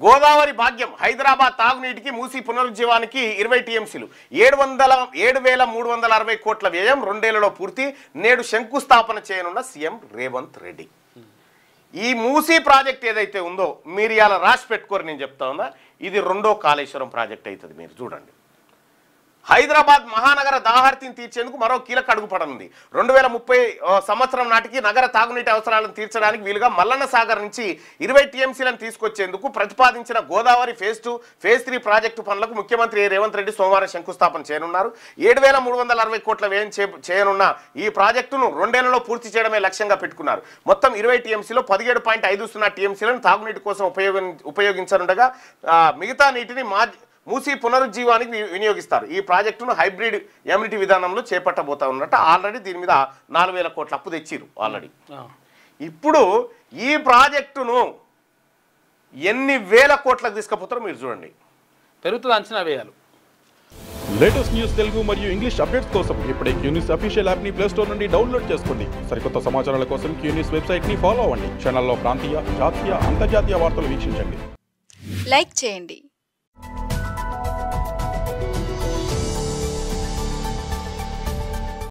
గోదావరి భాగ్యం హైదరాబాద్ తాగునీటికి మూసి పునరుజ్జీవానికి 20 టీఎంసీలు 7,360 కోట్ల వ్యయం 2 ఏళ్లలో పూర్తి నేడు శంకుస్థాపన చేయనున్న సీఎం రేవంత్ రెడ్డి. ఈ మూసీ ప్రాజెక్ట్ ఏదైతే ఉందో మీరు ఇలా రాసి పెట్టుకోరు, నేను చెప్తా ఉన్నా ఇది రెండో కాళేశ్వరం ప్రాజెక్ట్ అవుతుంది. మీరు చూడండి, హైదరాబాద్ మహానగర దాహార్తిని తీర్చేందుకు మరో కీలక అడుగు పడనుంది. 2030 సంవత్సరం నాటికి నగర తాగునీటి అవసరాలను తీర్చడానికి వీలుగా మల్లన్న సాగర్ నుంచి 20 టీఎంసీలను తీసుకొచ్చేందుకు ప్రతిపాదించిన గోదావరి ఫేజ్ 2, ఫేజ్ 3 ప్రాజెక్టు పనులకు ముఖ్యమంత్రి రేవంత్ రెడ్డి సోమవారం శంకుస్థాపన చేయనున్నారు. 7,360 కోట్ల వ్యయం చేయనున్న ఈ ప్రాజెక్టును 2 ఏళ్లలో పూర్తి చేయడమే లక్ష్యంగా పెట్టుకున్నారు. మొత్తం 20 టీఎంసీలో 17.50 టీఎంసీలను తాగునీటి కోసం ఉపయోగించనుండగా మిగతా నీటిని మూసి పునరుజ్జీవానికి వినియోగిస్తారు. ఈ ప్రాజెక్టును హైబ్రిడ్ ఎమ్యూనిటీ విధానంలో చేపట్టబోతా ఉన్నట్టు ఆల్రెడీ దీని మీద 4,000 కోట్ల అప్పు తెచ్చిరు ఆల్రెడీ. ఇప్పుడు ఈ ప్రాజెక్టును ఎన్ని వేల కోట్లకు తీసుకుపోతారో మీరు చూడండి. పెరుగుతుంది అంచనా వేయాలి. లేటెస్ట్ న్యూస్ తెలుగు మరియు ఇంగ్లీష్ అప్డేట్స్ కోసం ఇప్పుడే క్యూన్యూస్ అఫీషియల్ యాప్ ని ప్లే స్టోర్ నుండి డౌన్లోడ్ చేసుకోండి. సరికొత్త సమాచారాల కోసం క్యూన్యూస్ వెబ్సైట్ ని ఫాలో అవ్వండి. ఛానల్లో ప్రాంతీయ, జాతీయ, అంతర్జాతీయ వార్తలు వీక్షించండి. లైక్ చేయండి.